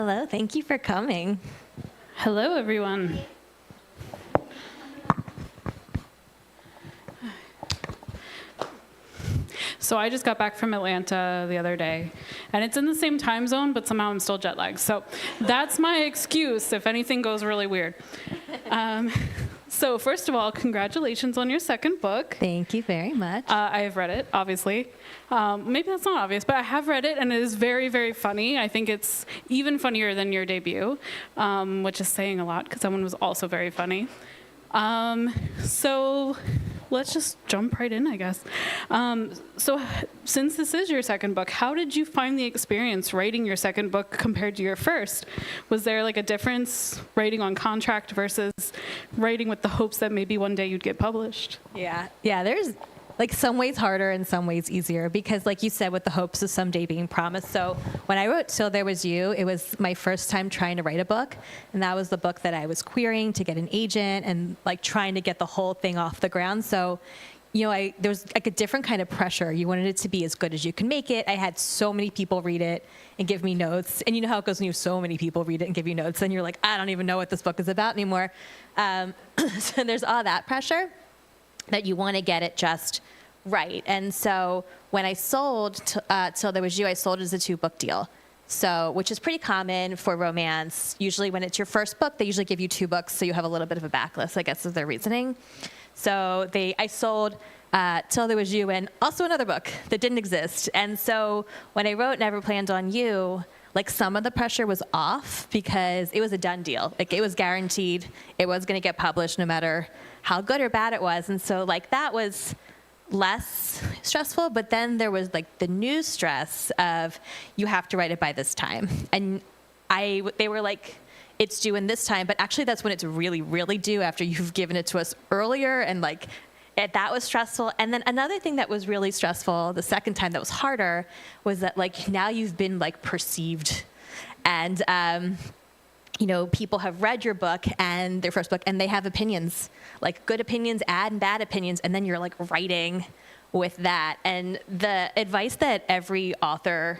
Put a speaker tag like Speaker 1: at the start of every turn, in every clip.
Speaker 1: Hello, thank you for coming.
Speaker 2: Hello, everyone. So I just got back from Atlanta the other day, and it's in the same time zone, but somehow I'm still jet lagged. So that's my excuse if anything goes really weird. So first of all, congratulations on your second book.
Speaker 1: Thank you very much.
Speaker 2: I have read it, obviously. Maybe that's not obvious, but I have read it, and it is very, very funny. I think it's even funnier than your debut, which is saying a lot, because that one was also very funny. So let's just jump right in, I guess. So since this is your second book, how did you find the experience writing your second book compared to your first? Was there like a difference writing on contract versus writing with the hopes that maybe one day you'd get published?
Speaker 1: Yeah, there's like some ways harder and some ways easier because like you said, with the hopes of someday being promised. So when I wrote Till There Was You, it was my first time trying to write a book. And that was the book that I was querying to get an agent and like trying to get the whole thing off the ground. So, you know, there was like a different kind of pressure. You wanted it to be as good as you can make it. I had so many people read it and give me notes. And you know how it goes when you have so many people read it and give you notes. And you're like, I don't even know what this book is about anymore. So there's all that pressure that you want to get it just right. And so when I sold Till There Was You, I sold it as a 2-book deal. So, which is pretty common for romance. Usually when it's your first book, they usually give you 2 books, so you have a little bit of a backlist, I guess is their reasoning. So I sold Till There Was You and also another book that didn't exist. And so when I wrote Never Planned on You, like some of the pressure was off because it was a done deal. Like it was guaranteed it was going to get published no matter how good or bad it was. And so like that was less stressful, but then there was like the new stress of you have to write it by this time. And they were like, it's due in this time, but actually that's when it's really, really due after you've given it to us earlier. And like that was stressful. And then another thing that was really stressful the second time that was harder was that like now you've been like perceived and you know, people have read your book and their first book and they have opinions, like good opinions and bad opinions. And then you're like writing with that. And the advice that every author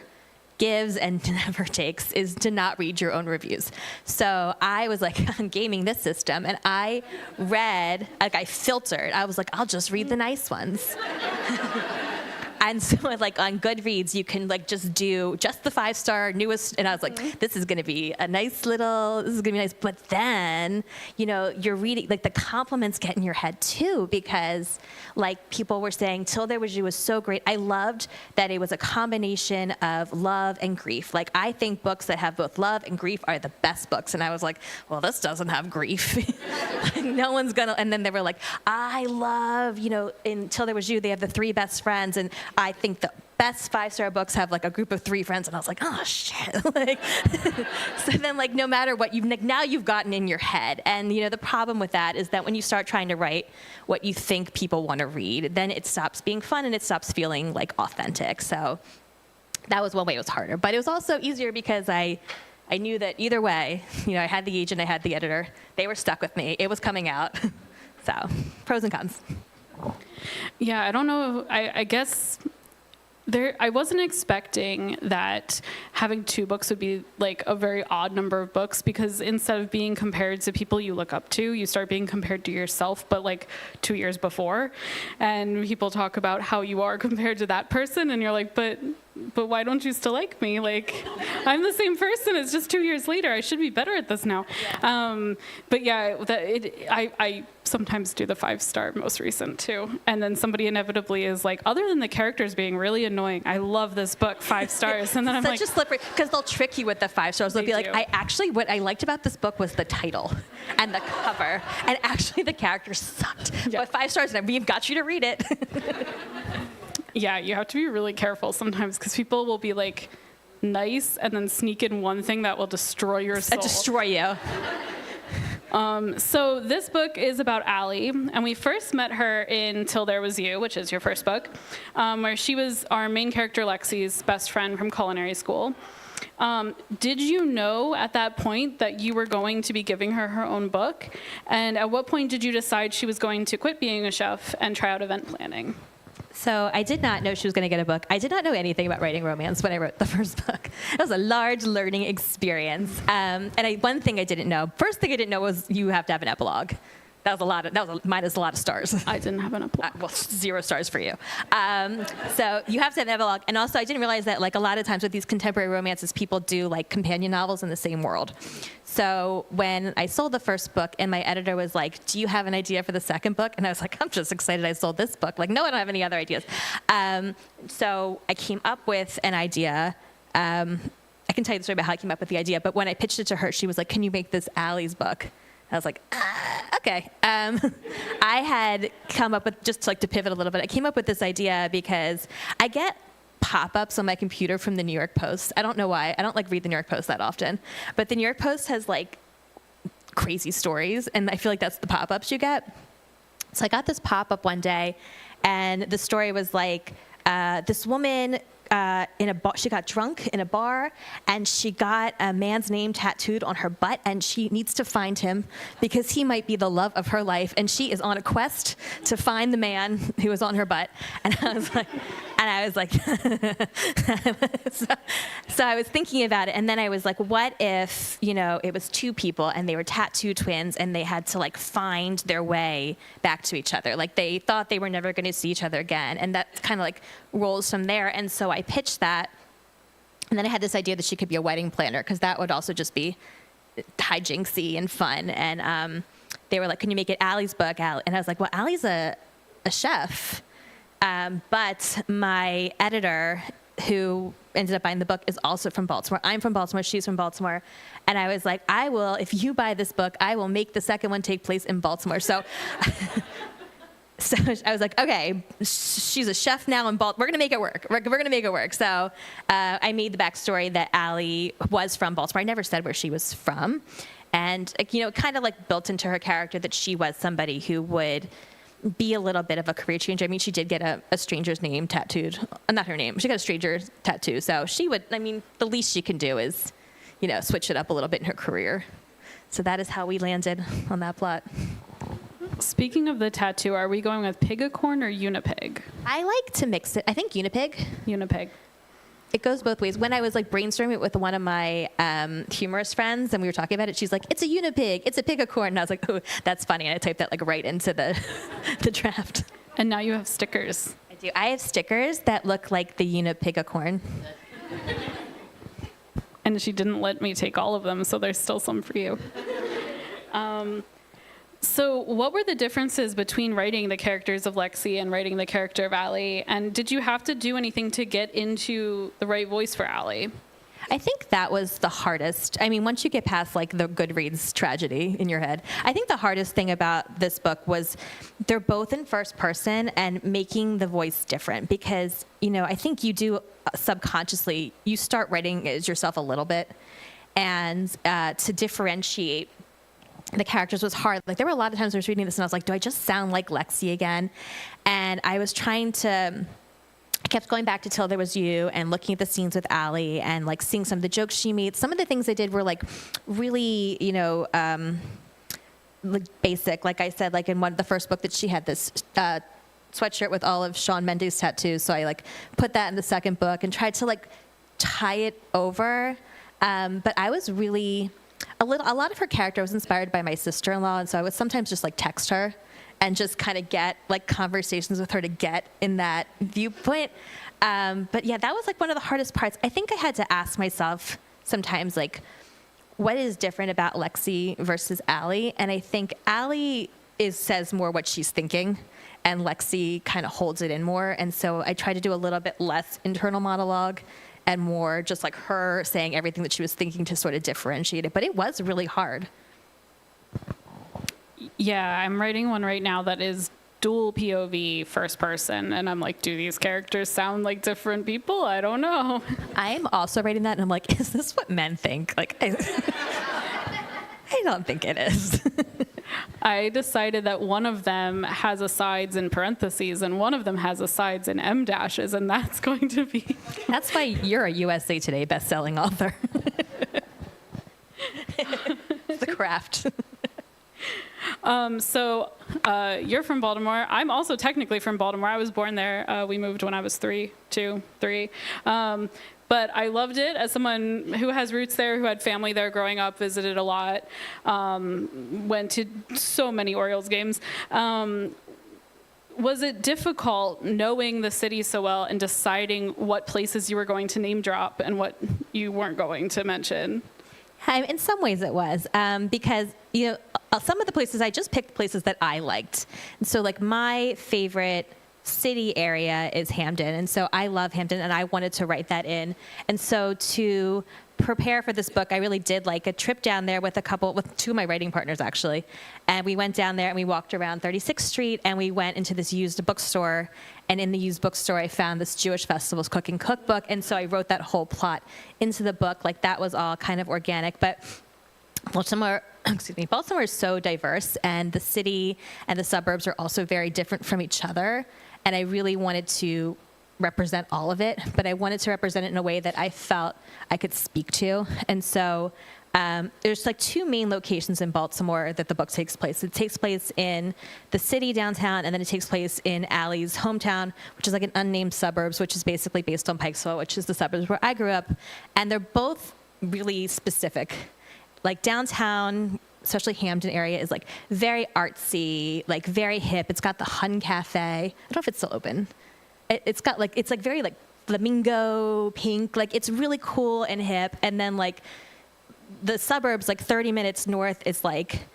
Speaker 1: gives and never takes is to not read your own reviews. So I was like, I'm gaming this system. And I read, like I filtered. I was like, I'll just read the nice ones. And so like on Goodreads, you can like just do just the 5-star newest. And I was like, this is going to be a nice little, this is going to be nice. But then, you know, you're reading, like the compliments get in your head too, because like people were saying, Till There Was You was so great. I loved that it was a combination of love and grief. Like I think books that have both love and grief are the best books. And I was like, well, this doesn't have grief. Like, no one's going to, and then they were like, I love, you know, in Till There Was You, they have the 3 best friends. And I think the best 5-star books have like a group of 3 friends, and I was like, oh shit. Like, so then like no matter what now you've gotten in your head, and you know the problem with that is that when you start trying to write what you think people want to read, then it stops being fun and it stops feeling like authentic. So that was one way it was harder, but it was also easier because I knew that either way, you know, I had the agent, I had the editor, they were stuck with me, it was coming out. So pros and cons.
Speaker 2: Yeah, I don't know. I guess I wasn't expecting that having 2 books would be like a very odd number of books, because instead of being compared to people you look up to, you start being compared to yourself, but like 2 years before. And people talk about how you are compared to that person, and you're like, but why don't you still like me? Like, I'm the same person. It's just 2 years later. I should be better at this now. Yeah. But yeah, I sometimes do the 5-star most recent too. And then somebody inevitably is like, other than the characters being really annoying, I love this book, 5 stars. And then I'm like,
Speaker 1: such a slippery, because they'll trick you with the 5 stars. They'll be like, what I liked about this book was the title and the cover. And actually the characters sucked. Yeah. But 5 stars, and we've got you to read it.
Speaker 2: Yeah, you have to be really careful sometimes, because people will be like nice and then sneak in one thing that will destroy your soul.
Speaker 1: Destroy you.
Speaker 2: So this book is about Allie, and we first met her in Till There Was You, which is your first book, where she was our main character Lexi's best friend from culinary school. Did you know at that point that you were going to be giving her her own book? And at what point did you decide she was going to quit being a chef and try out event planning?
Speaker 1: So I did not know she was going to get a book. I did not know anything about writing romance when I wrote the first book. It was a large learning experience. One thing I didn't know, first thing I didn't know was you have to have an epilogue. That was minus a lot of stars.
Speaker 2: I didn't have an epilogue.
Speaker 1: Well, 0 stars for you. So you have to have an epilogue. And also I didn't realize that like a lot of times with these contemporary romances, people do like companion novels in the same world. So when I sold the first book and my editor was like, do you have an idea for the second book? And I was like, I'm just excited I sold this book. Like, no, I don't have any other ideas. So I came up with an idea. I can tell you the story about how I came up with the idea. But when I pitched it to her, she was like, can you make this Allie's book? I was like, okay. I had come up with, just to pivot a little bit, I came up with this idea because I get pop-ups on my computer from the New York Post. I don't know why. I don't read the New York Post that often. But the New York Post has crazy stories, and I feel like that's the pop-ups you get. So I got this pop-up one day, and the story was this woman in a bar, she got drunk in a bar, and she got a man's name tattooed on her butt, and she needs to find him because he might be the love of her life, and she is on a quest to find the man who is on her butt. And I was like, so I was thinking about it, and then I was like, what if, it was two people and they were tattoo twins and they had to find their way back to each other. They thought they were never going to see each other again, and that kind of rolls from there. And so I pitched that, and then I had this idea that she could be a wedding planner, because that would also just be hijinksy and fun. And they were like, can you make it Allie's book? And I was like, well, Allie's a chef. But my editor, who ended up buying the book, is also from Baltimore. I'm from Baltimore. She's from Baltimore. And I was like, if you buy this book, I will make the second one take place in Baltimore. So So I was like, okay, she's a chef now in Baltimore. We're going to make it work. We're going to make it work. So I made the backstory that Allie was from Baltimore. I never said where she was from. And, it kind of built into her character that she was somebody who would be a little bit of a career changer. I mean, she did get a stranger's name tattooed. Not her name. She got a stranger's tattoo. So she would, the least she can do is, switch it up a little bit in her career. So that is how we landed on that plot.
Speaker 2: Speaking of the tattoo, are we going with pigacorn or unipig?
Speaker 1: I like to mix it. I think unipig.
Speaker 2: Unipig.
Speaker 1: It goes both ways. When I was brainstorming it with one of my humorist friends and we were talking about it, she's like, it's a unipig, it's a pigacorn. And I was like, oh, that's funny. And I typed that right into the draft.
Speaker 2: And now you have stickers.
Speaker 1: I do. I have stickers that look like the unipigacorn.
Speaker 2: And she didn't let me take all of them, so there's still some for you. So what were the differences between writing the characters of Lexi and writing the character of Allie? And did you have to do anything to get into the right voice for Allie?
Speaker 1: I think that was the hardest. Once you get past the Goodreads tragedy in your head, I think the hardest thing about this book was they're both in first person and making the voice different because, I think you do subconsciously, you start writing as yourself a little bit, and to differentiate the characters was hard. There were a lot of times I was reading this and I was like, do I just sound like Lexi again? And I was I kept going back to Till There Was You and looking at the scenes with Allie and seeing some of the jokes she made. Some of the things I did were really, basic. Like I said, in the first book that she had this sweatshirt with all of Shawn Mendes tattoos. So I put that in the second book and tried to tie it over. But I was really... A lot of her character was inspired by my sister-in-law, and so I would sometimes just text her and just kind of get conversations with her to get in that viewpoint. But yeah, that was one of the hardest parts. I think I had to ask myself sometimes what is different about Lexi versus Allie? And I think Allie says more what she's thinking, and Lexi kind of holds it in more. And so I try to do a little bit less internal monologue and more just her saying everything that she was thinking to sort of differentiate it. But it was really hard. Yeah,
Speaker 2: I'm writing one right now that is dual POV first person. And I'm like, do these characters sound like different people? I don't know.
Speaker 1: I'm also writing that and I'm like, is this what men think? I don't think it is.
Speaker 2: I decided that one of them has asides in parentheses and one of them has asides in M dashes, and that's going to be...
Speaker 1: That's why you're a USA Today bestselling author. The craft.
Speaker 2: So You're from Baltimore. I'm also technically from Baltimore. I was born there. We moved when I was 3. But I loved it as someone who has roots there, who had family there growing up, visited a lot, went to so many Orioles games. Was it difficult knowing the city so well and deciding what places you were going to name drop and what you weren't going to mention?
Speaker 1: In some ways it was, because, some of the places, I just picked places that I liked. And so, like, my favorite city area is Hamden, and so I love Hamden, and I wanted to write that in. And so to prepare for this book, I really did like a trip down there with two of my writing partners, actually. And we went down there and we walked around 36th Street, and we went into this used bookstore. And in the used bookstore, I found this Jewish Festivals Cooking Cookbook. And so I wrote that whole plot into the book. Like, that was all kind of organic. But Baltimore is so diverse, and the city and the suburbs are also very different from each other. And I really wanted to represent all of it, but I wanted to represent it in a way that I felt I could speak to. And so there's like 2 main locations in Baltimore that the book takes place. It takes place in the city downtown, and then it takes place in Allie's hometown, which is like an unnamed suburbs, which is basically based on Pikesville, which is the suburbs where I grew up. And they're both really specific. Like, downtown, especially Hamden area, is like very artsy, like very hip. It's got the Hun Cafe. I don't know if it's still open. It's like very like flamingo pink. Like, it's really cool and hip. And then like the suburbs, like 30 minutes north, is like,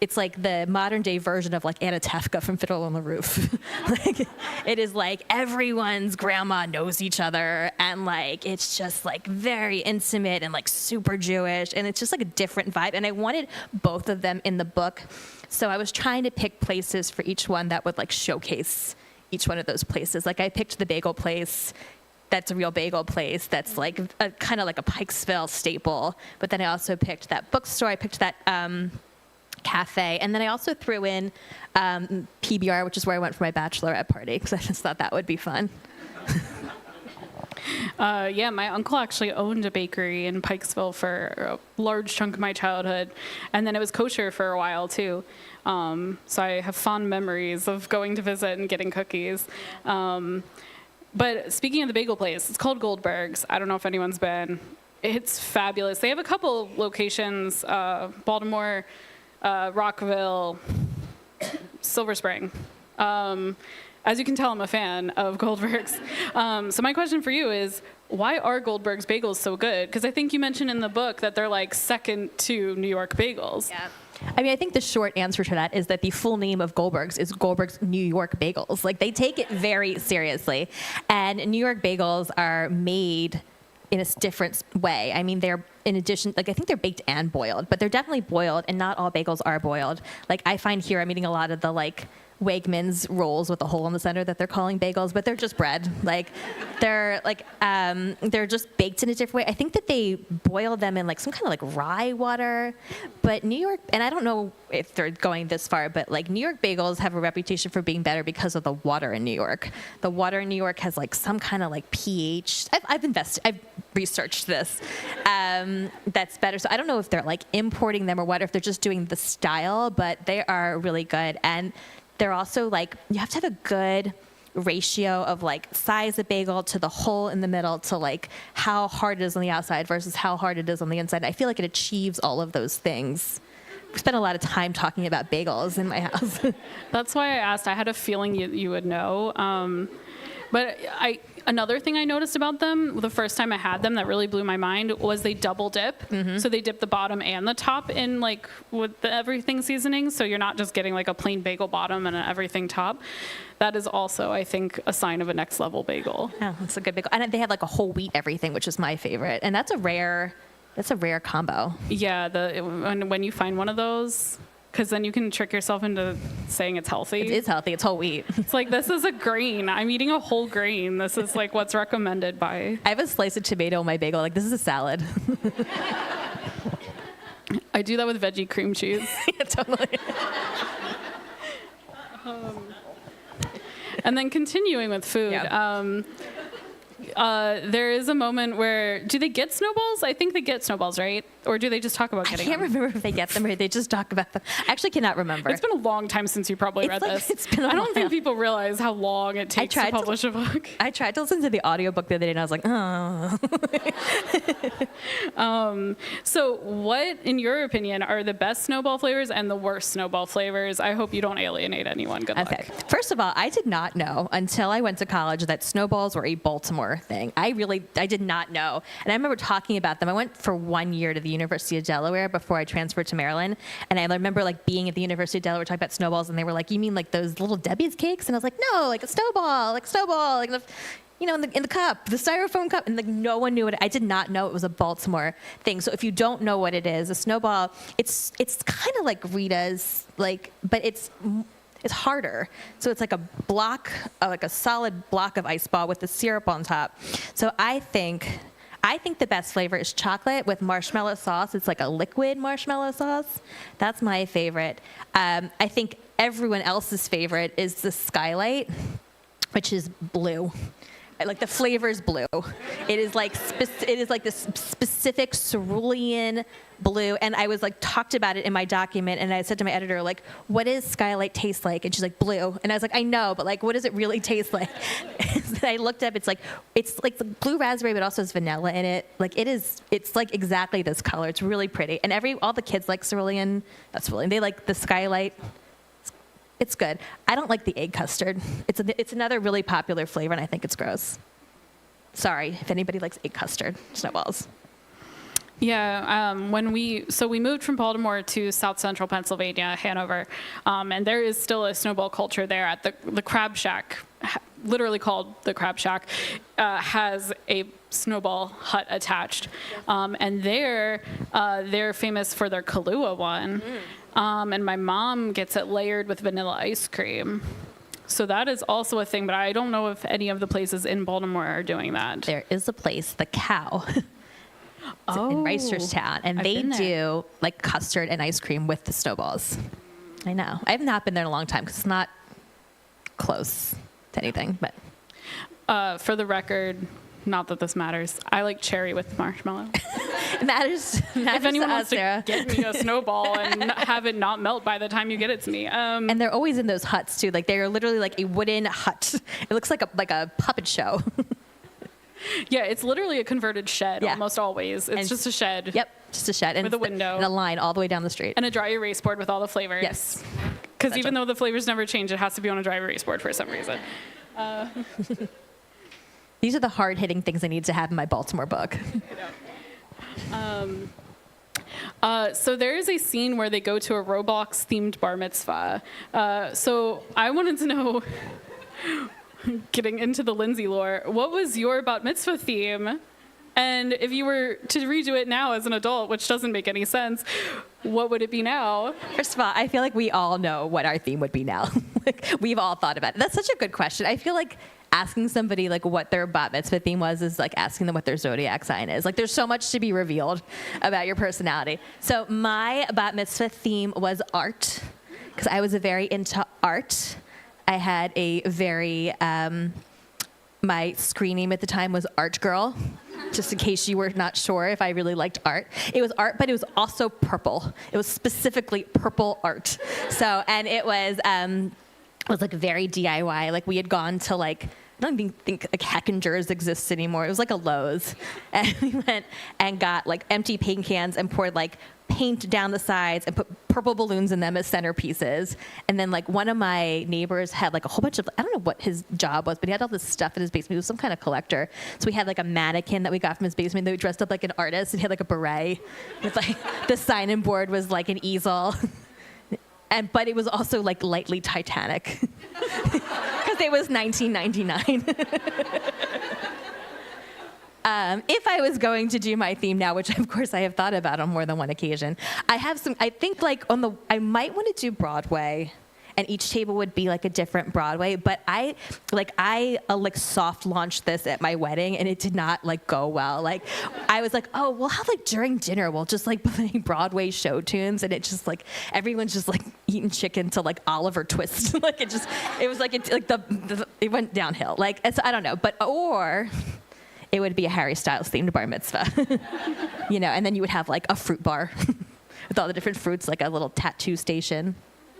Speaker 1: it's like the modern day version of like Anna Tefka from Fiddle on the Roof. Like, it is like everyone's grandma knows each other, and like it's just like very intimate and like super Jewish, and it's just like a different vibe. And I wanted both of them in the book, so I was trying to pick places for each one that would like showcase each one of those places. Like, I picked the bagel place. That's a real bagel place. That's like a kind of like a Pikesville staple. But then I also picked that bookstore. I picked that cafe, and then I also threw in PBR, which is where I went for my bachelorette party, because I just thought that would be fun.
Speaker 2: Yeah, my uncle actually owned a bakery in Pikesville for a large chunk of my childhood, and then it was kosher for a while too. So I have fond memories of going to visit and getting cookies. But speaking of the bagel place, it's called Goldberg's. I don't know if anyone's been. It's fabulous. They have a couple locations, Baltimore, Rockville, Silver Spring. As you can tell, I'm a fan of Goldberg's. So my question for you is, why are Goldberg's bagels so good? Because I think you mentioned in the book that they're like second to New York bagels.
Speaker 1: Yeah. I mean, I think the short answer to that is that the full name of Goldberg's is Goldberg's New York Bagels. Like, they take it very seriously. And New York bagels are made in a different way. I mean, they're, in addition, like, I think they're baked and boiled, but they're definitely boiled, and not all bagels are boiled. Like, I find here I'm eating a lot of the, like, Wegmans rolls with a hole in the center that they're calling bagels, but they're just bread. Like, they're just baked in a different way. I think that they boil them in like some kind of like rye water. But New York, and I don't know if they're going this far, but like New York bagels have a reputation for being better because of the water in New York. The water in New York has like some kind of like pH. I've researched this. That's better. So I don't know if they're like importing them or what, or if they're just doing the style, but they are really good. And they're also like, you have to have a good ratio of like size of bagel to the hole in the middle to like how hard it is on the outside versus how hard it is on the inside. I feel like it achieves all of those things. We spent a lot of time talking about bagels in my house.
Speaker 2: That's why I asked. I had a feeling you would know. But another thing I noticed about them the first time I had them that really blew my mind was they double dip. Mm-hmm. So they dip the bottom and the top in like with the everything seasoning. So you're not just getting like a plain bagel bottom and an everything top. That is also, I think, a sign of a next level bagel.
Speaker 1: Yeah, that's a good bagel. And they have like a whole wheat everything, which is my favorite. And that's a rare combo.
Speaker 2: Yeah, when you find one of those, because then you can trick yourself into saying it's healthy.
Speaker 1: It is healthy. It's whole wheat.
Speaker 2: It's like, this is a grain. I'm eating a whole grain. This is like what's recommended by.
Speaker 1: I have a slice of tomato in my bagel. Like, this is a salad.
Speaker 2: I do that with veggie cream cheese.
Speaker 1: Yeah, totally.
Speaker 2: And then continuing with food.
Speaker 1: Yeah.
Speaker 2: There is a moment where, do they get snowballs? I think they get snowballs, right? or do they just talk about
Speaker 1: I
Speaker 2: getting
Speaker 1: can't
Speaker 2: them?
Speaker 1: remember if they get them or they just talk about them. I actually cannot remember.
Speaker 2: It's been a long time since you probably read
Speaker 1: like-
Speaker 2: this.
Speaker 1: it's been a
Speaker 2: I don't
Speaker 1: while.
Speaker 2: think people realize how long it takes to
Speaker 1: tried to-
Speaker 2: publish a book.
Speaker 1: I tried to listen to the audiobook the other day and I was like, oh.
Speaker 2: So what, in your opinion, are the best snowball flavors and the worst snowball flavors? I hope you don't alienate anyone. Good luck.
Speaker 1: Okay. First of all, I did not know until I went to college that snowballs were a Baltimore thing. I did not know. And I remember talking about them. I went for 1 year to the University of Delaware before I transferred to Maryland. And I remember like being at the University of Delaware talking about snowballs and they were like, you mean like those little Debbie's cakes? And I was like, no, like a snowball, like the, you know, in the cup, the styrofoam cup. And like no one knew it. I did not know it was a Baltimore thing. So if you don't know what it is, a snowball, it's kind of like Rita's, like, but it's harder. So it's like a block, like a solid block of ice ball with the syrup on top. So I think the best flavor is chocolate with marshmallow sauce. It's like a liquid marshmallow sauce. That's my favorite. I think everyone else's favorite is the Skylight, which is blue. Like the flavor is blue. It is like this specific cerulean blue. And I was like talked about it in my document, and I said to my editor, like, what does Skylight taste like? And she's like, blue. And I was like, I know, but like, what does it really taste like? And I looked up. It's like the blue raspberry, but also has vanilla in it. Like it's like exactly this color. It's really pretty. And all the kids like cerulean. That's cerulean. They like the Skylight. It's good. I don't like the egg custard. It's another really popular flavor, and I think it's gross. Sorry if anybody likes egg custard snowballs.
Speaker 2: Yeah, we moved from Baltimore to South Central Pennsylvania, Hanover, and there is still a snowball culture there. At the Crab Shack, literally called the Crab Shack, has a snowball hut attached, and they're famous for their Kahlua one. And my mom gets it layered with vanilla ice cream. So that is also a thing, but I don't know if any of the places in Baltimore are doing that.
Speaker 1: There is a place, the Cow, in Reisterstown, and
Speaker 2: I've
Speaker 1: they
Speaker 2: been there.
Speaker 1: do like custard and ice cream with the snowballs. I know. I have not been there in a long time because it's not close to anything, but
Speaker 2: For the record, not that this matters, I like cherry with marshmallow.
Speaker 1: it matters.
Speaker 2: If anyone
Speaker 1: to
Speaker 2: wants
Speaker 1: us, Sarah.
Speaker 2: to get me a snowball and have it not melt by the time you get it to me.
Speaker 1: And they're always in those huts too. Like they're literally like a wooden hut. It looks like a puppet show.
Speaker 2: Yeah, it's literally a converted shed almost always. It's just a shed.
Speaker 1: Yep, just a shed and
Speaker 2: With a window.
Speaker 1: and a line all the way down the street.
Speaker 2: And a dry erase board with all the flavors.
Speaker 1: Yes,
Speaker 2: Because even though the flavors never change, it has to be on a dry erase board for some reason.
Speaker 1: These are the hard-hitting things I need to have in my Baltimore book.
Speaker 2: So there is a scene where they go to a Roblox-themed bar mitzvah. So I wanted to know, getting into the Lindsay lore, what was your bat mitzvah theme? And if you were to redo it now as an adult, which doesn't make any sense, what would it be now?
Speaker 1: First of all, I feel like we all know what our theme would be now. Like, we've all thought about it. That's such a good question. I feel like asking somebody like what their bat mitzvah theme was is like asking them what their zodiac sign is. Like there's so much to be revealed about your personality. So my bat mitzvah theme was art, because I was very into art. I had a very, my screen name at the time was Art Girl, just in case you were not sure if I really liked art. It was art, but it was also purple. It was specifically purple art. So, and it was like very DIY. Like we had gone to like, I don't even think like Heckinger's exists anymore. It was like a Lowe's. And we went and got like empty paint cans and poured like paint down the sides and put purple balloons in them as centerpieces. And then like one of my neighbors had like a whole bunch of, I don't know what his job was, but he had all this stuff in his basement. He was some kind of collector. So we had like a mannequin that we got from his basement that we dressed up like an artist, and he had like a beret with like the sign-in board was like an easel. But it was also like lightly Titanic because it was 1999. If I was going to do my theme now, which of course I have thought about on more than one occasion, I think like I might want to do Broadway, and each table would be like a different Broadway, but I soft launched this at my wedding, and it did not like go well. Like I was like, oh, we'll have like during dinner, we'll just like play Broadway show tunes, and it just like, everyone's just like eating chicken to like Oliver Twist. It went downhill. Like, I don't know, or it would be a Harry Styles themed bar mitzvah. And then you would have like a fruit bar with all the different fruits, like a little tattoo station.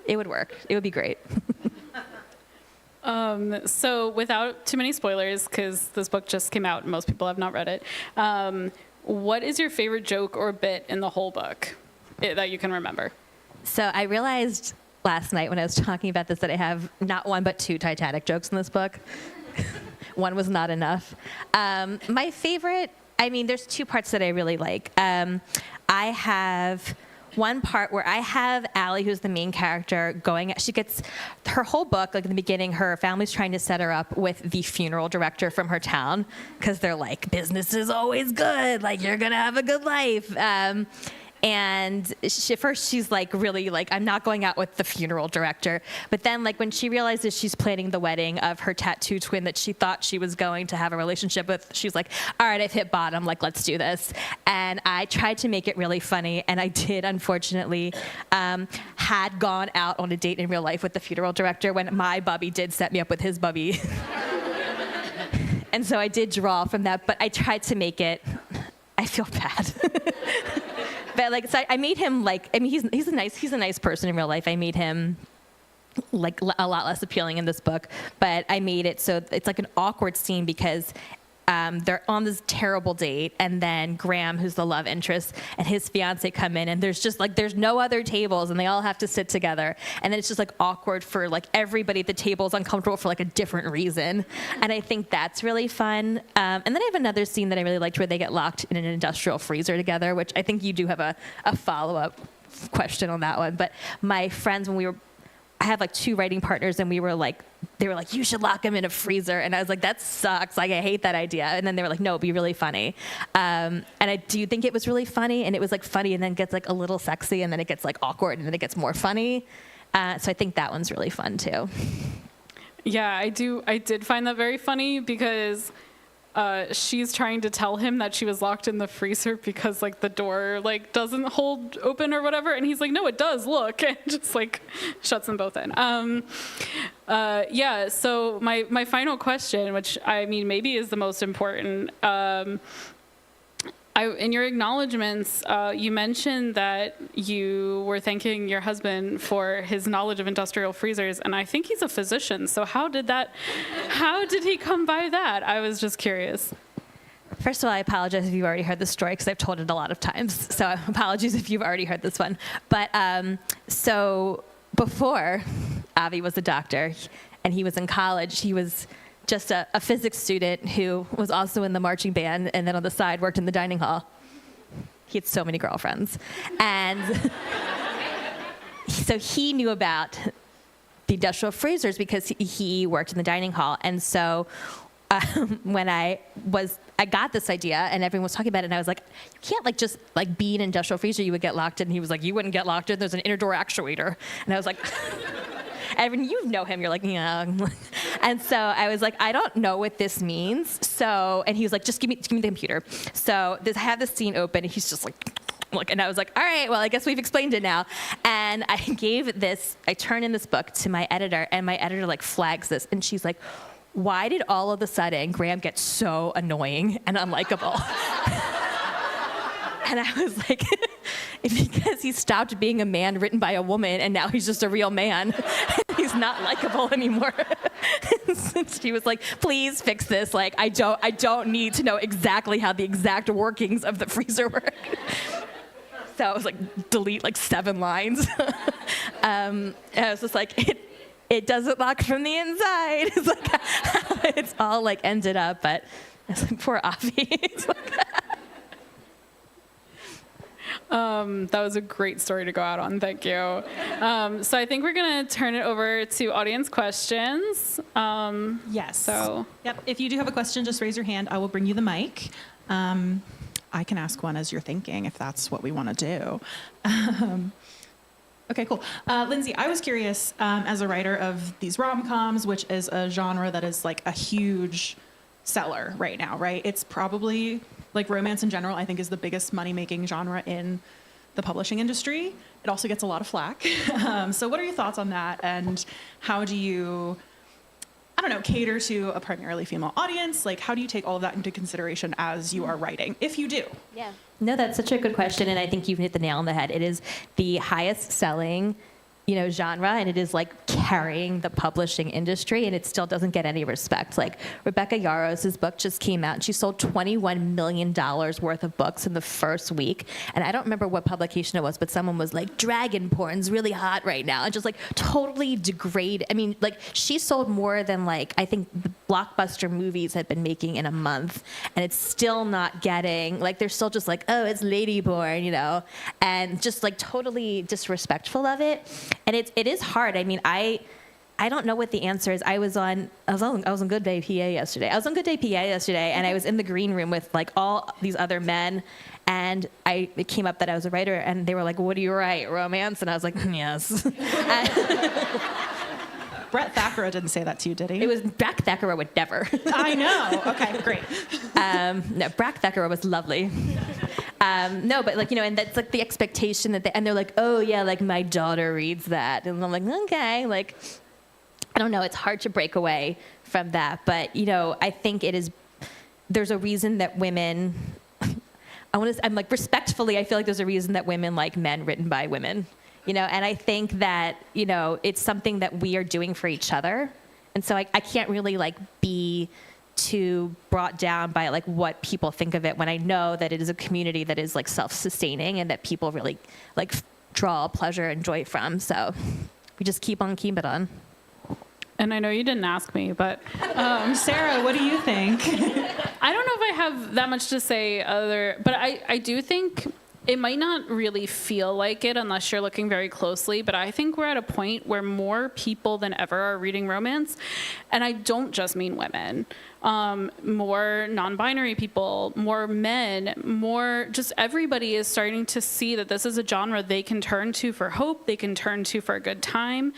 Speaker 1: It would work. It would be great.
Speaker 2: So without too many spoilers, because this book just came out and most people have not read it, what is your favorite joke or bit in the whole book that you can remember?
Speaker 1: So I realized last night when I was talking about this that I have not one but two Titanic jokes in this book. One was not enough. My favorite, there's two parts that I really like. I have one part where I have Allie, who's the main character, she gets her whole book, like in the beginning, her family's trying to set her up with the funeral director from her town because they're like, business is always good, like you're gonna have a good life. And first she's like, really like, I'm not going out with the funeral director. But then like when she realizes she's planning the wedding of her tattoo twin that she thought she was going to have a relationship with, she's like, all right, I've hit bottom, like, let's do this. And I tried to make it really funny. And I did, unfortunately, had gone out on a date in real life with the funeral director when my bubby did set me up with his bubby. And so I did draw from that, but I tried to make it, I feel bad. But like, so I made him like, he's a nice person in real life. I made him like a lot less appealing in this book, but I made it so it's like an awkward scene because they're on this terrible date, and then Graham, who's the love interest, and his fiance come in, and there's just like, there's no other tables, and they all have to sit together, and then it's just like awkward for like everybody at the table is uncomfortable for like a different reason, and I think that's really fun. And then I have another scene that I really liked where they get locked in an industrial freezer together, which I think you do have a follow-up question on that one. But my friends, I have like two writing partners, and they were like, you should lock him in a freezer. And I was like, that sucks. Like, I hate that idea. And then they were like, no, it'd be really funny. And I do think it was really funny, and it was like funny, and then gets like a little sexy, and then it gets like awkward, and then it gets more funny. So I think that one's really fun too.
Speaker 2: Yeah, I did find that very funny because she's trying to tell him that she was locked in the freezer because like the door like doesn't hold open or whatever, and he's like, no, it does, look, and just like shuts them both in. So my final question, which maybe is the most important, in your acknowledgments, you mentioned that you were thanking your husband for his knowledge of industrial freezers, and I think he's a physician. So how did he come by that? I was just curious.
Speaker 1: First of all, I apologize if you've already heard this story because I've told it a lot of times. So apologies if you've already heard this one. But so before Avi was a doctor and he was in college, he was just a physics student who was also in the marching band, and then on the side worked in the dining hall. He had so many girlfriends. And so he knew about the industrial freezers because he worked in the dining hall. And so when I got this idea and everyone was talking about it, and I was like, you can't like just like be an industrial freezer, you would get locked in. And he was like, you wouldn't get locked in, there's an inner door actuator. And I was like, Evan, you know him. You're like, yeah. And so I was like, I don't know what this means. So, and he was like, just give me the computer. So I have this scene open, and he's just like, look. And I was like, all right, well, I guess we've explained it now. And I turned in this book to my editor, and my editor like flags this, and she's like, why did all of a sudden Graham get so annoying and unlikable? And I was like, because he stopped being a man written by a woman, and now he's just a real man. He's not likable anymore. She was like, please fix this. Like, I don't need to know exactly how the exact workings of the freezer work. So I was like, delete like 7 lines. And I was just like, it doesn't lock from the inside. It's like how it's all like ended up. But I was like, poor Avi. It's like,
Speaker 2: that was a great story to go out on. Thank you. So I think we're going to turn it over to audience questions.
Speaker 3: Yes.
Speaker 2: So.
Speaker 3: Yep. If you do have a question, just raise your hand. I will bring you the mic. I can ask one as you're thinking, if that's what we want to do. Okay, cool. Lindsay, I was curious, as a writer of these rom-coms, which is a genre that is like a huge seller right now, right? It's probably, like romance in general, I think is the biggest money-making genre in the publishing industry. It also gets a lot of flack. So what are your thoughts on that, and how do you I don't know, cater to a primarily female audience? Like, how do you take all of that into consideration as you are writing, if you do?
Speaker 1: Yeah. No, that's such a good question, and I think you've hit the nail on the head. It is the highest selling, genre, and it is like carrying the publishing industry, and it still doesn't get any respect. Like Rebecca Yarros's book just came out, and she sold $21 million worth of books in the first week. And I don't remember what publication it was, but someone was like, "Dragon porn's really hot right now," and just like totally degrade. I mean, like she sold more than like I think the blockbuster movies had been making in a month, and it's still not getting like they're still just like, "Oh, it's lady porn," and just like totally disrespectful of it. And it is hard. I mean, I don't know what the answer is. I was on Good Day PA yesterday. And I was in the green room with like all these other men, and it came up that I was a writer, and they were like, "What do you write? Romance?" And I was like, "Yes."
Speaker 3: Brett Thackeray didn't say that to you, did he?
Speaker 1: It was Brack Thackeray would never.
Speaker 3: I know. Okay, great.
Speaker 1: No, Brack Thackeray was lovely. No, but like, and that's like the expectation that and they're like, "Oh yeah, like my daughter reads that." And I'm like, okay, like, I don't know. It's hard to break away from that. But, I think there's a reason that women, I'm like respectfully, I feel like there's a reason that women like men written by women, and I think that, it's something that we are doing for each other. And so I can't really like be too brought down by like what people think of it when I know that it is a community that is like self-sustaining and that people really like draw pleasure and joy from. So we just keep on keeping it on.
Speaker 2: And I know you didn't ask me, but
Speaker 3: Sarah, what do you think?
Speaker 2: I don't know if I have that much to say but I do think it might not really feel like it unless you're looking very closely, but I think we're at a point where more people than ever are reading romance, and I don't just mean women. More non-binary people, more men, more just everybody is starting to see that this is a genre they can turn to for hope, they can turn to for a good time,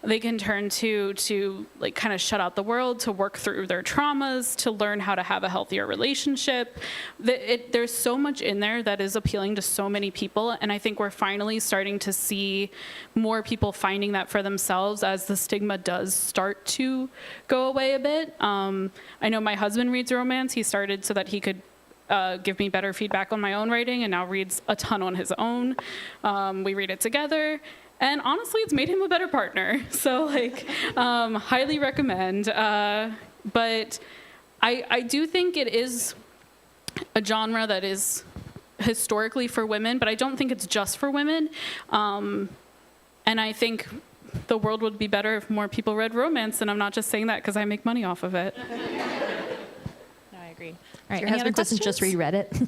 Speaker 2: they can turn to like kind of shut out the world, to work through their traumas, to learn how to have a healthier relationship. There's so much in there that is appealing to so many people, and I think we're finally starting to see more people finding that for themselves as the stigma does start to go away a bit. I know my husband reads romance. He started so that he could give me better feedback on my own writing, and now reads a ton on his own. We read it together, and honestly, it's made him a better partner. So, like, highly recommend. But I do think it is a genre that is historically for women, but I don't think it's just for women. And I think the world would be better if more people read romance, and I'm not just saying that because I make money off of it.
Speaker 3: No, I agree. All right,
Speaker 1: Your husband doesn't just read Reddit.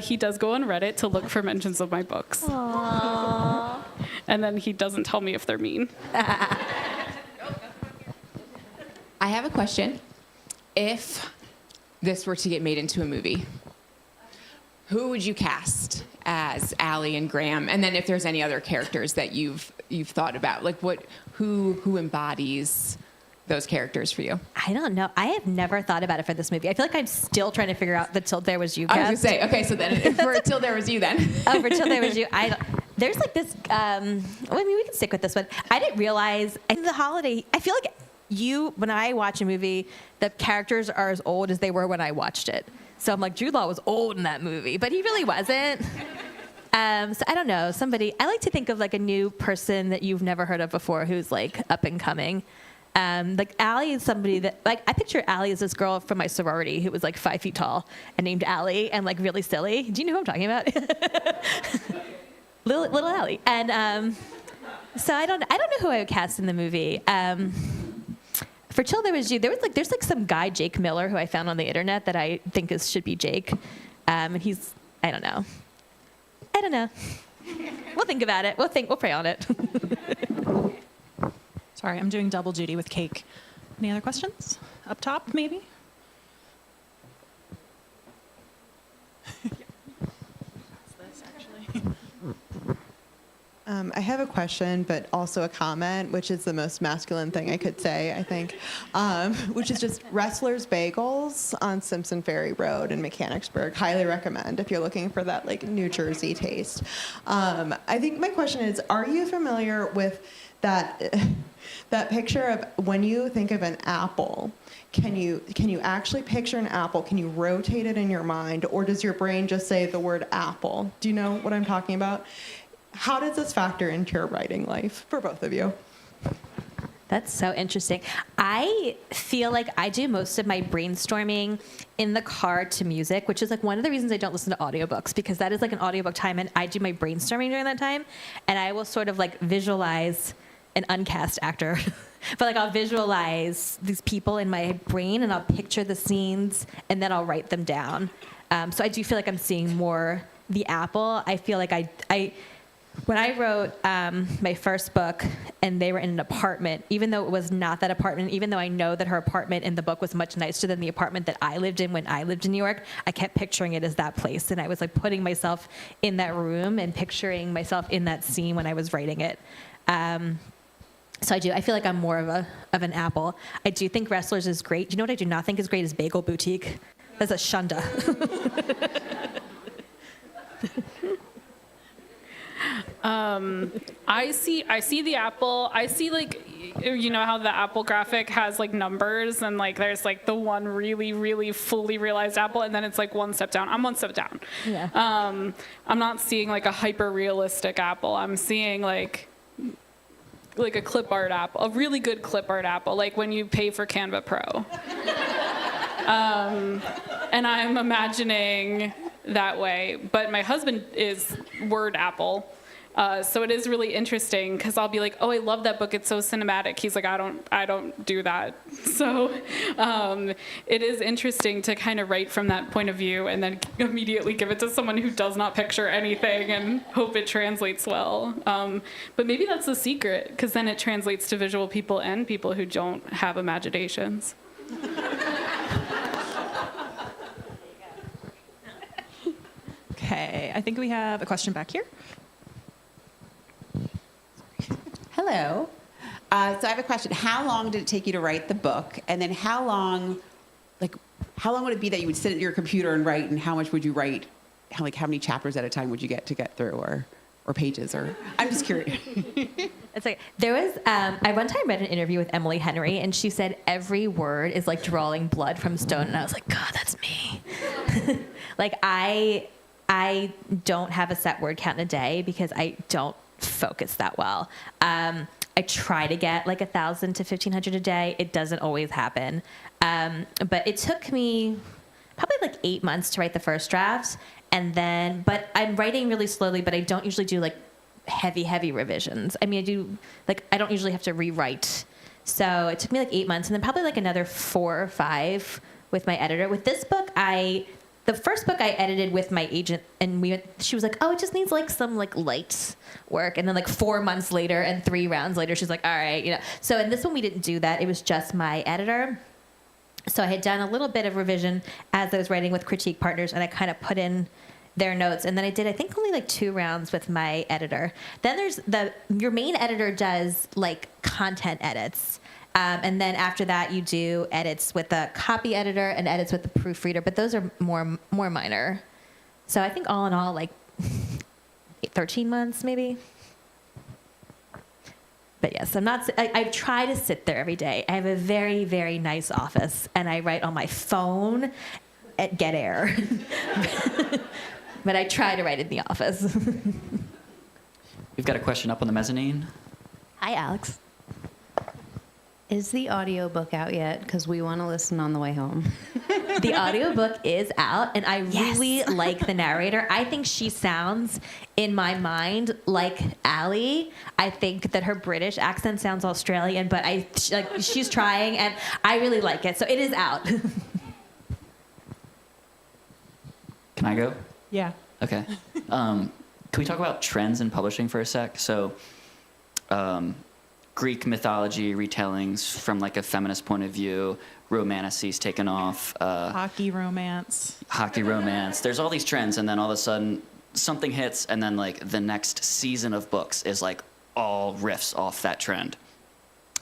Speaker 2: He does go on Reddit to look for mentions of my books.
Speaker 1: Aww.
Speaker 2: And then he doesn't tell me if they're mean.
Speaker 4: I have a question. If this were to get made into a movie, who would you cast as Allie and Graham? And then if there's any other characters that you've thought about, like who embodies those characters for you?
Speaker 1: I don't know. I have never thought about it for this movie. I feel like I'm still trying to figure out the Till There Was You cast.
Speaker 4: I was going to say, okay, so then for Till There Was You then.
Speaker 1: Oh, for Till There Was You. There's like this, we can stick with this one. I didn't realize in the holiday, I feel like when I watch a movie, the characters are as old as they were when I watched it. So I'm like, Jude Law was old in that movie, but he really wasn't. So I don't know, I like to think of like a new person that you've never heard of before who's like up and coming. Like Allie is somebody that, like, I picture Allie as this girl from my sorority who was like 5 feet tall and named Allie and like really silly. Do you know who I'm talking about? little Allie. And so I don't know who I would cast in the movie. For Till There Was You, there's some guy, Jake Miller, who I found on the internet that I think should be Jake. And he's, I don't know. We'll think about it. We'll pray on it.
Speaker 3: Sorry, I'm doing double duty with cake. Any other questions? Up top, maybe?
Speaker 5: I have a question, but also a comment, which is the most masculine thing I could say, I think, which is just Wrestler's Bagels on Simpson Ferry Road in Mechanicsburg. Highly recommend if you're looking for that like New Jersey taste. I think my question is, are you familiar with that that picture of when you think of an apple, can you actually picture an apple? Can you rotate it in your mind, or does your brain just say the word apple? Do you know what I'm talking about? How does this factor into your writing life for both of you?
Speaker 1: That's so interesting. I feel like I do most of my brainstorming in the car to music, which is like one of the reasons I don't listen to audiobooks, because that is like an audiobook time and I do my brainstorming during that time. And I will sort of like visualize an uncast actor, but like I'll visualize these people in my brain and I'll picture the scenes and then I'll write them down. So I do feel like I'm seeing more the apple. I feel like when I wrote my first book and they were in an apartment, even though it was not that apartment, even though I know that her apartment in the book was much nicer than the apartment that I lived in when I lived in New York, I kept picturing it as that place. And I was like putting myself in that room and picturing myself in that scene when I was writing it. So I feel like I'm more of an apple. I do think Wrestlers is great. You know what I do not think is great is Bagel Boutique. That's a shunda.
Speaker 2: I see the apple. I see like, you know how the apple graphic has like numbers and like there's like the one really, really fully realized apple and then it's like one step down. I'm one step down.
Speaker 1: Yeah.
Speaker 2: I'm not seeing like a hyper realistic apple. I'm seeing like a clip art apple, a really good clip art apple, like when you pay for Canva Pro. And I'm imagining that way. But my husband is Word Apple. So it is really interesting because I'll be like, oh, I love that book. It's so cinematic. He's like, I don't do that. So it is interesting to kind of write from that point of view and then immediately give it to someone who does not picture anything and hope it translates well. But maybe that's the secret because then it translates to visual people and people who don't have imaginations.
Speaker 3: Okay, I think we have a question back here.
Speaker 6: Hello. So I have a question. How long did it take you to write the book? And then how long would it be that you would sit at your computer and write, and how much would you write? How many chapters at a time would you get through, or pages, or I'm just curious.
Speaker 1: It's like there was I one time read an interview with Emily Henry and she said every word is like drawing blood from stone, and I was like, God, that's me. Like I don't have a set word count in a day because I don't focus that well. I try to get like 1,000 to 1,500 a day. It doesn't always happen. But it took me probably like 8 months to write the first drafts. But I'm writing really slowly, but I don't usually do like heavy revisions. I mean, I don't usually have to rewrite. So it took me like 8 months and then probably like another 4 or 5 with my editor. With this book, the first book I edited with my agent, and she was like, oh, it just needs like some like light work. And then like 4 months later and 3 rounds later, she's like, all right, So in this one, we didn't do that. It was just my editor. So I had done a little bit of revision as I was writing with critique partners, and I kind of put in their notes. And then I did, I think, only like 2 rounds with my editor. Then there's your main editor does like content edits. And then after that, you do edits with the copy editor and edits with the proofreader, but those are more minor. So I think all in all, like 13 months maybe. But yes, I try to sit there every day. I have a very, very nice office, and I write on my phone at Get Air. But I try to write in the office.
Speaker 7: We've got a question up on the mezzanine.
Speaker 1: Hi, Alex.
Speaker 8: Is the audiobook out yet? Because we want to listen on the way home.
Speaker 1: The audiobook is out, and I really like the narrator. I think she sounds, in my mind, like Allie. I think that her British accent sounds Australian, but she's trying, and I really like it. So it is out.
Speaker 7: Can I go?
Speaker 3: Yeah.
Speaker 7: Okay. Can we talk about trends in publishing for a sec? So, Greek mythology retellings from like a feminist point of view, romanticy's taken off.
Speaker 3: Hockey romance.
Speaker 7: There's all these trends, and then all of a sudden something hits, and then like the next season of books is like all riffs off that trend.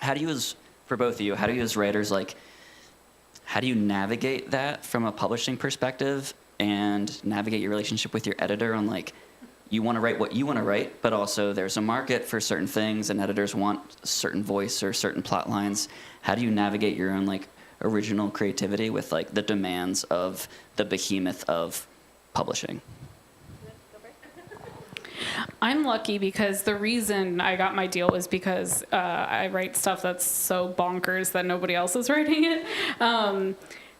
Speaker 7: For both of you, how do you as writers, like, how do you navigate that from a publishing perspective and navigate your relationship with your editor on like, you want to write what you want to write, but also there's a market for certain things, and editors want a certain voice or certain plot lines. How do you navigate your own like original creativity with like the demands of the behemoth of publishing?
Speaker 2: I'm lucky because the reason I got my deal was because I write stuff that's so bonkers that nobody else is writing it.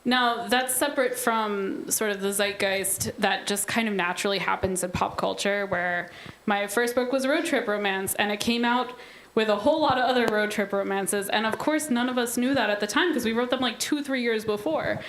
Speaker 2: Now, that's separate from sort of the zeitgeist that just kind of naturally happens in pop culture, where my first book was a road trip romance, and it came out with a whole lot of other road trip romances. And of course, none of us knew that at the time because we wrote them like 2-3 years before.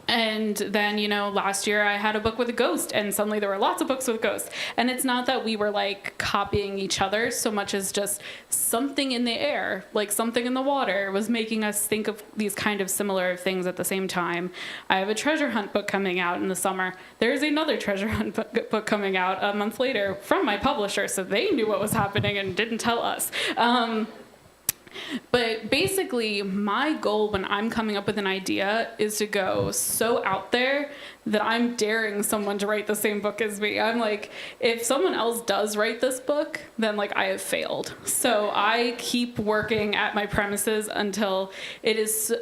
Speaker 2: And then, you know, last year I had a book with a ghost, and suddenly there were lots of books with ghosts. And it's not that we were like copying each other so much as just something in the air, like something in the water, was making us think of these kind of similar things at the same time. I have a treasure hunt book coming out in the summer. There's another treasure hunt book coming out a month later from my publisher, so they knew what was happening and didn't tell us. But basically, my goal when I'm coming up with an idea is to go so out there that I'm daring someone to write the same book as me. I'm like, if someone else does write this book, then like I have failed. So I keep working at my premises until it is.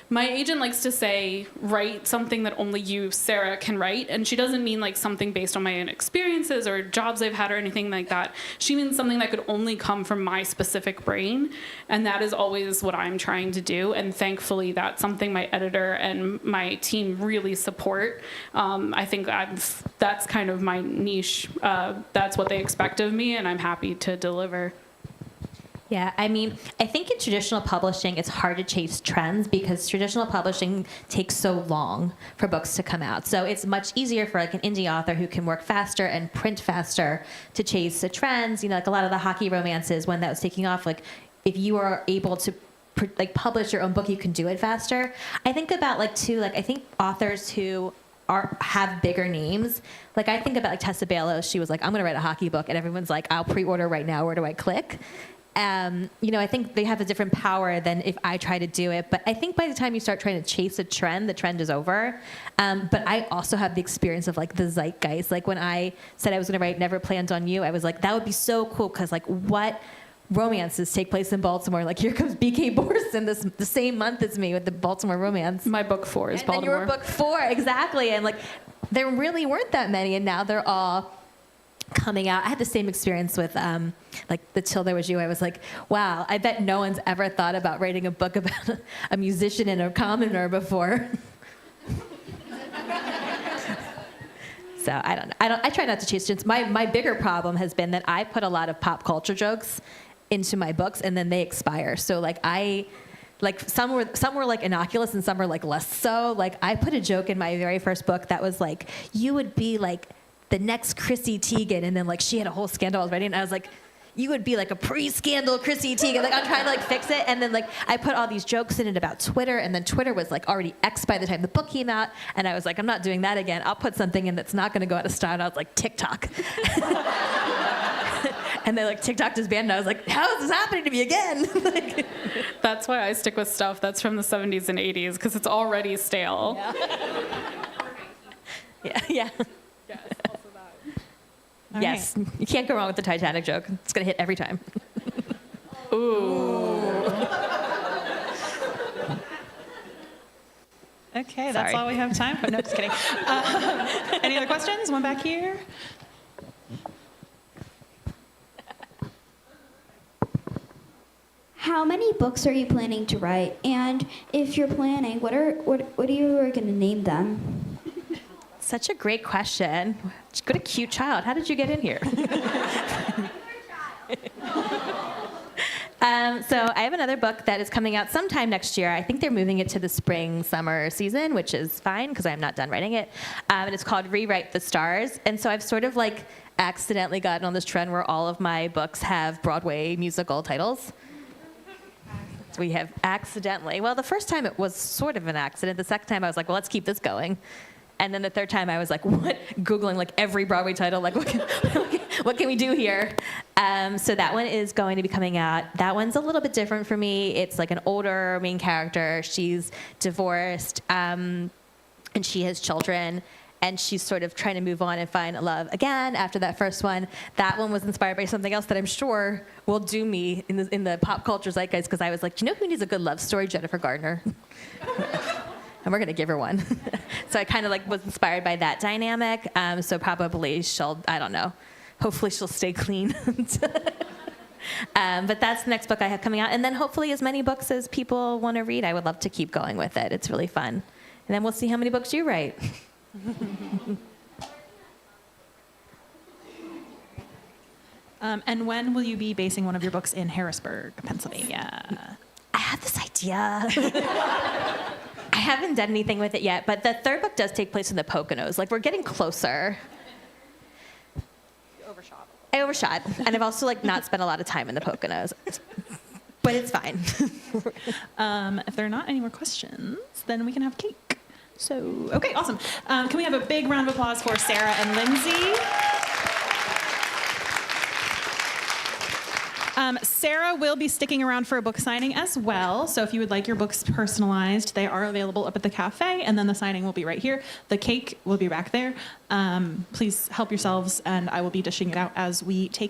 Speaker 2: My agent likes to say, write something that only you, Sarah, can write. And she doesn't mean like something based on my own experiences or jobs I've had or anything like that. She means something that could only come from my specific brain. And that is always what I'm trying to do. And thankfully, that's something my editor and my team really support. I think that's kind of my niche. That's what they expect of me, and I'm happy to deliver.
Speaker 1: Yeah, I mean, I think in traditional publishing, it's hard to chase trends because traditional publishing takes so long for books to come out. So it's much easier for like an indie author who can work faster and print faster to chase the trends. You know, like a lot of the hockey romances, when that was taking off, like if you are able to like publish your own book, you can do it faster. I think about like too, like I think authors who have bigger names. Like I think about like Tessa Bailey. She was like, I'm going to write a hockey book, and everyone's like, I'll pre-order right now. Where do I click? You know, I think they have a different power than if I try to do it. But I think by the time you start trying to chase a trend, the trend is over. But I also have the experience of like the zeitgeist. Like when I said I was going to write Never Planned on You, I was like, that would be so cool because like what romances take place in Baltimore? Like here comes B.K. Borson the same month as me with the Baltimore romance.
Speaker 2: My book 4 is Baltimore.
Speaker 1: And your book 4, exactly. And like there really weren't that many, and now they're all coming out. I had the same experience with like the Till There Was You. I was like, wow, I bet no one's ever thought about writing a book about a musician and a commoner before. So I don't know. I try not to chase trends. My bigger problem has been that I put a lot of pop culture jokes into my books and then they expire. So like some were like innocuous and some were like less so. Like I put a joke in my very first book that was like, you would be like the next Chrissy Teigen, and then like she had a whole scandal I was writing, and I was like, you would be like a pre-scandal Chrissy Teigen. Like I'm trying to like fix it, and then like I put all these jokes in it about Twitter, and then Twitter was like already X by the time the book came out, and I was like, I'm not doing that again. I'll put something in that's not going to go out of style. And I was like, TikTok. And then like TikTok just banned, and I was like, how is this happening to me again? Like,
Speaker 2: That's why I stick with stuff that's from the 70s and 80s because it's already stale.
Speaker 1: yeah. Yeah.
Speaker 2: Yes, also that.
Speaker 1: Yes, you can't go wrong with the Titanic joke. It's gonna hit every time.
Speaker 2: Ooh.
Speaker 3: Okay, that's
Speaker 1: Sorry.
Speaker 3: all we have time for. No, just kidding. Any other questions? One back here.
Speaker 9: How many books are you planning to write? And if you're planning, what are you going to name them?
Speaker 1: Such a great question. What a cute child. How did you get in here? So I have another book that is coming out sometime next year. I think they're moving it to the spring, summer season, which is fine because I'm not done writing it. And it's called Rewrite the Stars. And so I've sort of like accidentally gotten on this trend where all of my books have Broadway musical titles. We have accidentally. Well, the first time it was sort of an accident. The second time I was like, well, let's keep this going. And then the third time I was like, what? Googling like every Broadway title, like what can we do here? So that one is going to be coming out. That one's a little bit different for me. It's like an older main character. She's divorced, and she has children. and she's sort of trying to move on and find love again after that first one. That one was inspired by something else that I'm sure will do me in the pop culture zeitgeist, because I was like, you know who needs a good love story? Jennifer Gardner. And we're going to give her one. So I kind of like was inspired by that dynamic. So probably she'll, I don't know, hopefully she'll stay clean. But that's the next book I have coming out. And then hopefully as many books as people want to read. I would love to keep going with it. It's really fun. And then we'll see how many books you write.
Speaker 3: And when will you be basing one of your books in Harrisburg, Pennsylvania?
Speaker 1: I have this idea. I haven't done anything with it yet, but the third book does take place in the Poconos. Like, we're getting closer. I overshot. And I've also like not spent a lot of time in the Poconos. But it's fine.
Speaker 3: If there are not any more questions, then we can have cake. So, okay, awesome. Can we have a big round of applause for Sarah and Lindsay? Sarah will be sticking around for a book signing as well. So if you would like your books personalized, they are available up at the cafe, and then the signing will be right here. The cake will be back there. Please help yourselves, and I will be dishing it out as we take